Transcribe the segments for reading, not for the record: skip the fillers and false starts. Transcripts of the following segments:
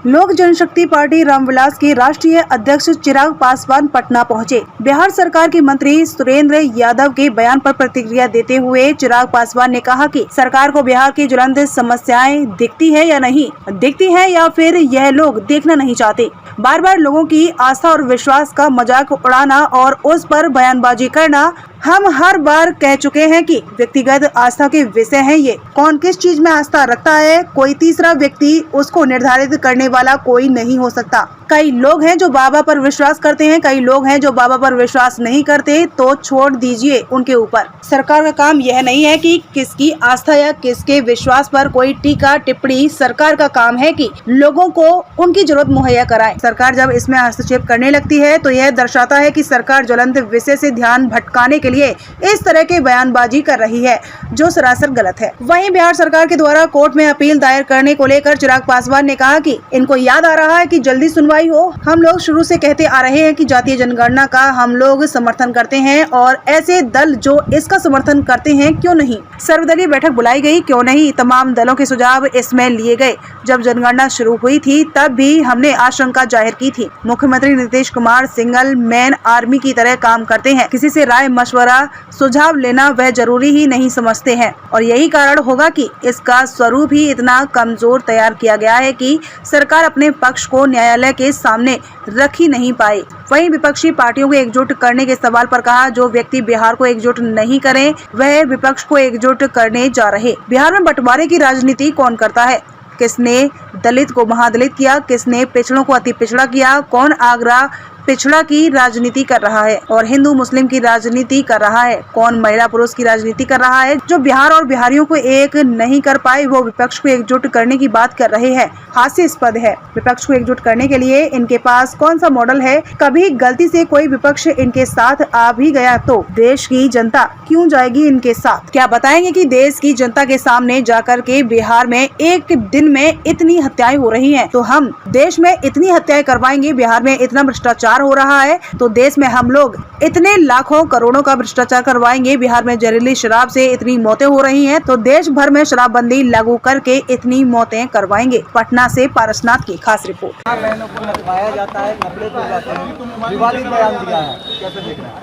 लोक जनशक्ति पार्टी रामविलास के राष्ट्रीय अध्यक्ष चिराग पासवान पटना पहुंचे। बिहार सरकार के मंत्री सुरेंद्र यादव के बयान पर प्रतिक्रिया देते हुए चिराग पासवान ने कहा कि सरकार को बिहार की ज्वलंत समस्याएं दिखती है या नहीं दिखती है, या फिर यह लोग देखना नहीं चाहते। बार बार लोगों की आस्था और विश्वास का मजाक उड़ाना और उस पर बयानबाजी करना। हम हर बार कह चुके हैं कि व्यक्तिगत आस्था के विषय है ये। कौन किस चीज में आस्था रखता है, कोई तीसरा व्यक्ति उसको निर्धारित करने वाला कोई नहीं हो सकता। कई लोग हैं जो बाबा पर विश्वास करते हैं, कई लोग हैं जो बाबा पर विश्वास नहीं करते, तो छोड़ दीजिए उनके ऊपर। सरकार का काम यह नहीं है कि किसकी आस्था या किसके विश्वास पर कोई टीका टिप्पणी। सरकार का काम है कि लोगों को उनकी जरूरत मुहैया कराए। सरकार जब इसमें हस्तक्षेप करने लगती है तो यह दर्शाता है कि सरकार ज्वलंत विषय से ध्यान भटकाने के लिए इस तरह के बयानबाजी कर रही है, जो सरासर गलत है। वहीं बिहार सरकार के द्वारा कोर्ट में अपील दायर करने को लेकर चिराग पासवान ने कहा कि इनको याद आ रहा है कि जल्दी सुनवाई हो। हम लोग शुरू से कहते आ रहे हैं कि जातीय जनगणना का हम लोग समर्थन करते हैं और ऐसे दल जो इसका समर्थन करते हैं क्यों नहीं। सर्वदलीय बैठक बुलाई गई, क्यों नहीं। तमाम दलों के सुझाव इसमें लिए गए। जब जनगणना शुरू हुई थी तब भी हमने आशंका जाहिर की थी। मुख्यमंत्री Nitish Kumar single man army की तरह काम करते हैं। किसी से राय मशवरा सुझाव लेना वह जरूरी ही नहीं समझते हैं, और यही कारण होगा कि इसका स्वरूप ही इतना कमजोर तैयार किया गया है कि सरकार अपने पक्ष को न्यायालय के सामने रख ही नहीं पाई। वहीं विपक्षी पार्टियों को एकजुट करने के सवाल पर कहा, जो व्यक्ति बिहार को एकजुट नहीं करे वह विपक्ष को एकजुट करने जा रहे। बिहार में बंटवारे की राजनीति कौन करता है? किसने दलित को महादलित किया, किसने पिछड़ों को अति पिछड़ा किया? कौन आगरा पिछड़ा की राजनीति कर रहा है और हिंदू मुस्लिम की राजनीति कर रहा है? कौन महिला पुरुष की राजनीति कर रहा है? जो बिहार और बिहारियों को एक नहीं कर पाए वो विपक्ष को एकजुट करने की बात कर रहे हैं। हास्यास्पद है। विपक्ष को एकजुट करने के लिए इनके पास कौन सा मॉडल है? कभी गलती से कोई विपक्ष इनके साथ आ भी गया तो देश की जनता क्यों जाएगी इनके साथ? क्या बताएंगे कि देश की जनता के सामने जाकर के बिहार में एक दिन में इतनी हत्याएं हो रही हैं, तो हम देश में इतनी हत्याएं करवाएंगे, बिहार में इतना भ्रष्टाचार हो रहा है तो देश में हम लोग इतने लाखों करोड़ों का भ्रष्टाचार करवाएंगे, बिहार में जहरीली शराब से इतनी मौतें हो रही हैं तो देश भर में शराबबंदी लागू करके इतनी मौतें करवाएंगे। पटना से पारसनाथ की खास रिपोर्ट।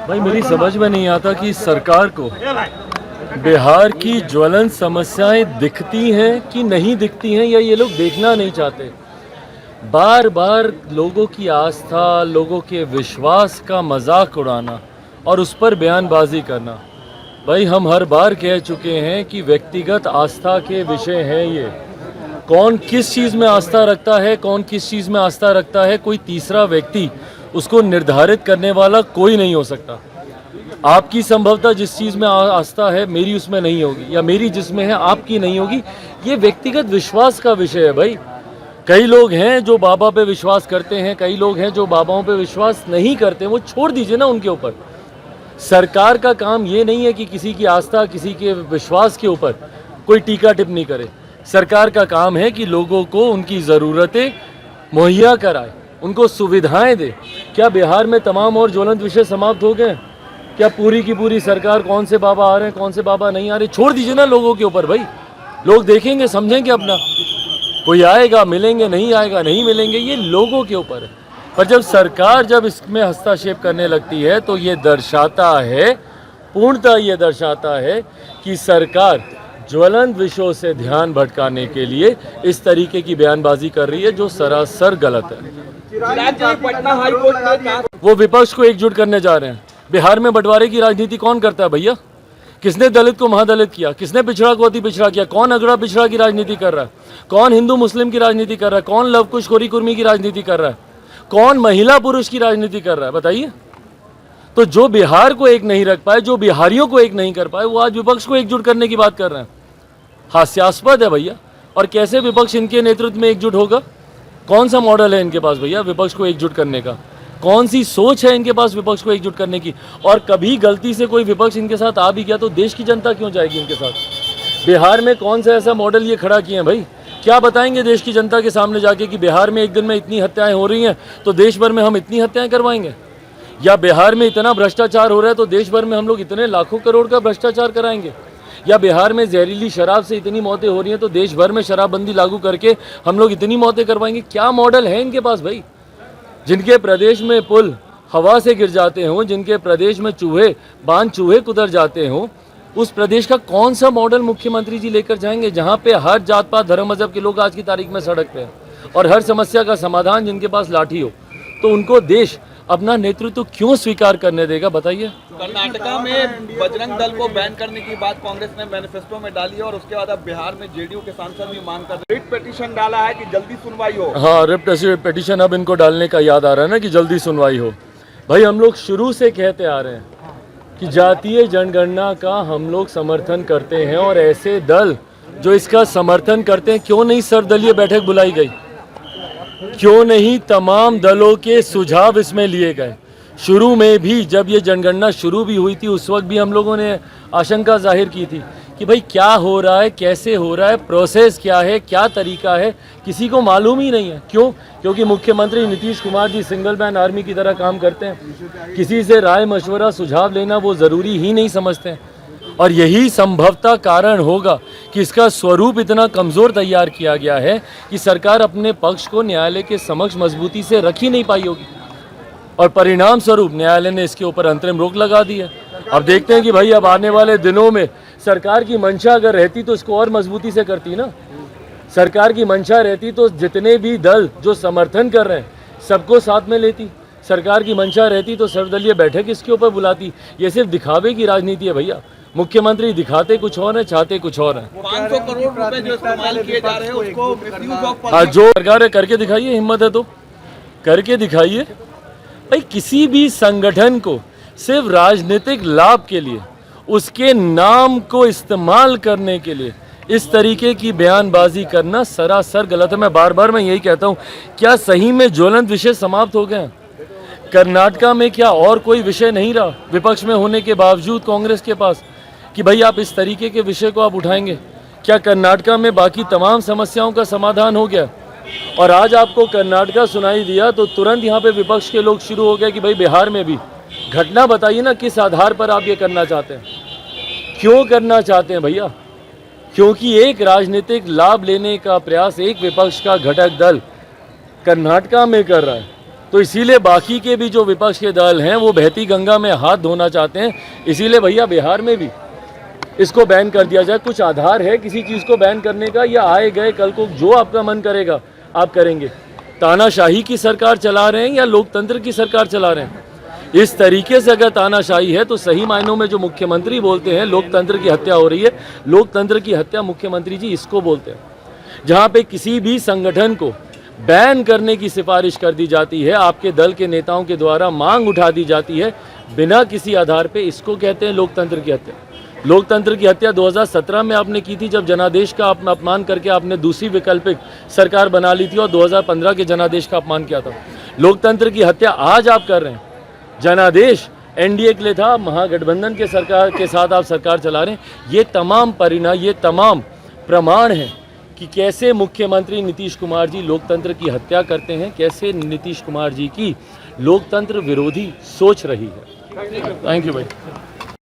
भाई मेरी समझ में नहीं आता कि सरकार को बिहार की ज्वलंत समस्याएं दिखती हैं कि नहीं दिखती हैं, या ये लोग देखना नहीं चाहते। बार बार लोगों की आस्था, लोगों के विश्वास का मजाक उड़ाना और उस पर बयानबाजी करना। भाई हम हर बार कह चुके हैं कि व्यक्तिगत आस्था के विषय हैं ये। कौन किस चीज़ में आस्था रखता है, कौन किस चीज़ में आस्था रखता है, कोई तीसरा व्यक्ति उसको निर्धारित करने वाला कोई नहीं हो सकता। आपकी संभवतः जिस चीज़ में आस्था है मेरी उसमें नहीं होगी, या मेरी जिसमें है आपकी नहीं होगी। ये व्यक्तिगत विश्वास का विषय है भाई। कई लोग हैं जो बाबा पे विश्वास करते हैं, कई लोग हैं जो बाबाओं पे विश्वास नहीं करते, वो छोड़ दीजिए ना उनके ऊपर। सरकार का काम ये नहीं है कि किसी की आस्था, किसी के विश्वास के ऊपर कोई टीका टिप्पणी करे। सरकार का काम है कि लोगों को उनकी ज़रूरतें मुहैया कराए, उनको सुविधाएं दे। क्या बिहार में तमाम और ज्वलंत विषय समाप्त हो गए? क्या पूरी की पूरी सरकार कौन से बाबा आ रहे हैं, कौन से बाबा नहीं आ रहे, छोड़ दीजिए ना लोगों के ऊपर भाई। लोग देखेंगे, समझेंगे अपना। कोई आएगा मिलेंगे, नहीं आएगा नहीं मिलेंगे, ये लोगों के ऊपर है। पर जब सरकार जब इसमें हस्तक्षेप करने लगती है तो ये दर्शाता है, पूर्णतः ये दर्शाता है कि सरकार ज्वलंत विषयों से ध्यान भटकाने के लिए इस तरीके की बयानबाजी कर रही है, जो सरासर गलत है। वो विपक्ष को एकजुट करने जा रहे हैं। बिहार में बंटवारे की राजनीति कौन करता है भैया? किसने दलित को महादलित किया? किसने पिछड़ा को अति पिछड़ा किया? कौन अगड़ा पिछड़ा की राजनीति कर रहा है? कौन हिंदू मुस्लिम की राजनीति कर रहा है? कौन लवकुश खोरी कुर्मी की राजनीति कर रहा है? कौन महिला पुरुष की राजनीति कर रहा है? बताइए। तो जो बिहार को एक नहीं रख पाए, जो बिहारियों को एक नहीं कर पाए, वो आज विपक्ष को एकजुट करने की बात कर रहे हैं। हास्यास्पद है भैया। और कैसे विपक्ष इनके नेतृत्व में एकजुट होगा? कौन सा मॉडल है इनके पास भैया विपक्ष को एकजुट करने का? कौन सी सोच है इनके पास विपक्ष को एकजुट करने की? और कभी गलती से कोई विपक्ष इनके साथ आ भी गया तो देश की जनता क्यों जाएगी इनके साथ? बिहार में कौन सा ऐसा मॉडल ये खड़ा किए हैं भाई? क्या बताएंगे देश की जनता के सामने जाके कि बिहार में एक दिन में इतनी हत्याएं हो रही हैं तो देश भर में हम इतनी हत्याएं करवाएंगे? या बिहार में इतना भ्रष्टाचार हो रहा है तो देश भर में हम लोग इतने लाखों करोड़ का भ्रष्टाचार कराएंगे? या बिहार में जहरीली शराब से इतनी मौतें हो रही हैं तो देश भर में शराबबंदी लागू करके हम लोग इतनी मौतें करवाएंगे? क्या मॉडल है इनके पास भाई? जिनके प्रदेश में पुल हवा से गिर जाते हों, जिनके प्रदेश में चूहे कुतर जाते हों, उस प्रदेश का कौन सा मॉडल मुख्यमंत्री जी लेकर जाएंगे जहां पे हर जात पात धर्म मजहब के लोग आज की तारीख में सड़क पे हैं और हर समस्या का समाधान जिनके पास लाठी हो? तो उनको देश अपना नेतृत्व क्यों स्वीकार करने देगा बताइए? कर्नाटका में बजरंग दल को बैन करने की बात कांग्रेस ने मैनिफेस्टो में डाली है और उसके बाद अब बिहार में जेडीयू के सांसद भी मांग कर रिट पिटीशन डाला है कि जल्दी सुनवाई हो। हाँ, रिट पिटीशन अब इनको डालने का याद आ रहा है ना कि जल्दी सुनवाई हो। भाई हम लोग शुरू से कहते आ रहे हैं कि जातीय जनगणना का हम लोग समर्थन करते हैं और ऐसे दल जो इसका समर्थन करते हैं, क्यों नहीं सर्वदलीय बैठक बुलाई गई? क्यों नहीं तमाम दलों के सुझाव इसमें लिए गए? शुरू में भी जब ये जनगणना शुरू भी हुई थी उस वक्त भी हम लोगों ने आशंका जाहिर की थी कि भाई क्या हो रहा है, कैसे हो रहा है, प्रोसेस क्या है, क्या तरीका है, किसी को मालूम ही नहीं है। क्यों? क्योंकि मुख्यमंत्री Nitish Kumar ji single man army की तरह काम करते हैं, किसी से राय मशवरा सुझाव लेना वो ज़रूरी ही नहीं समझते हैं। और यही संभवतः कारण होगा कि इसका स्वरूप इतना कमज़ोर तैयार किया गया है कि सरकार अपने पक्ष को न्यायालय के समक्ष मजबूती से रख ही नहीं पाई होगी और परिणाम स्वरूप न्यायालय ने इसके ऊपर अंतरिम रोक लगा दी है। अब देखते हैं कि भाई अब आने वाले दिनों में सरकार की मंशा अगर रहती तो इसको और मजबूती से करती ना। सरकार की मंशा रहती तो जितने भी दल जो समर्थन कर रहे हैं सबको साथ में लेती। सरकार की मंशा रहती तो सर्वदलीय बैठक इसके ऊपर बुलाती। ये सिर्फ दिखावे की राजनीति है भैया। मुख्यमंत्री दिखाते कुछ और है, चाहते कुछ और है। 500 करोड़ रुपए जो इस्तेमाल किए जा रहे हैं उसको मिसयूज ऑफ हाँ, जो सरकार है करके दिखाइए, हिम्मत है तो करके दिखाइए। भाई किसी भी संगठन को सिर्फ राजनीतिक लाभ के लिए, उसके नाम को इस्तेमाल करने के लिए इस तरीके की बयानबाजी करना सरासर गलत है। मैं बार यही कहता हूँ, क्या सही में ज्वलंत विषय समाप्त हो गए हैं? कर्नाटका में क्या और कोई विषय नहीं रहा विपक्ष में होने के बावजूद कांग्रेस के पास कि भाई आप इस तरीके के विषय को आप उठाएंगे? क्या कर्नाटका में बाकी तमाम समस्याओं का समाधान हो गया? और आज आपको कर्नाटका सुनाई दिया तो तुरंत यहाँ पे विपक्ष के लोग शुरू हो गए कि भाई बिहार में भी घटना बताइए ना, किस आधार पर आप ये करना चाहते हैं? क्यों करना चाहते हैं भैया? क्योंकि एक राजनीतिक लाभ लेने का प्रयास एक विपक्ष का घटक दल कर्नाटका में कर रहा है, तो इसीलिए बाकी के भी जो विपक्ष के दल हैं वो बहती गंगा में हाथ धोना चाहते हैं। इसीलिए भैया बिहार में भी इसको बैन कर दिया जाए। कुछ आधार है किसी चीज़ को बैन करने का, या आए गए कल को जो आपका मन करेगा आप करेंगे? तानाशाही की सरकार चला रहे हैं या लोकतंत्र की सरकार चला रहे हैं? इस तरीके से अगर तानाशाही है तो सही मायनों में जो मुख्यमंत्री बोलते हैं लोकतंत्र की हत्या हो रही है। लोकतंत्र की हत्या मुख्यमंत्री जी इसको बोलते हैं, जहाँ पे किसी भी संगठन को बैन करने की सिफारिश कर दी जाती है, आपके दल के नेताओं के द्वारा मांग उठा दी जाती है बिना किसी आधार पे, इसको कहते हैं लोकतंत्र की हत्या। लोकतंत्र की हत्या 2017 में आपने की थी जब जनादेश का अपमान करके आपने दूसरी वैकल्पिक सरकार बना ली थी और 2015 के जनादेश का अपमान किया था। लोकतंत्र की हत्या आज आप कर रहे हैं। जनादेश एनडीए के लिए था, महागठबंधन के सरकार के साथ आप सरकार चला रहे हैं। ये तमाम परिणाम, ये तमाम प्रमाण हैं कि कैसे मुख्यमंत्री नीतीश कुमार जी लोकतंत्र की हत्या करते हैं, कैसे नीतीश कुमार जी की लोकतंत्र विरोधी सोच रही है। थैंक यू भाई।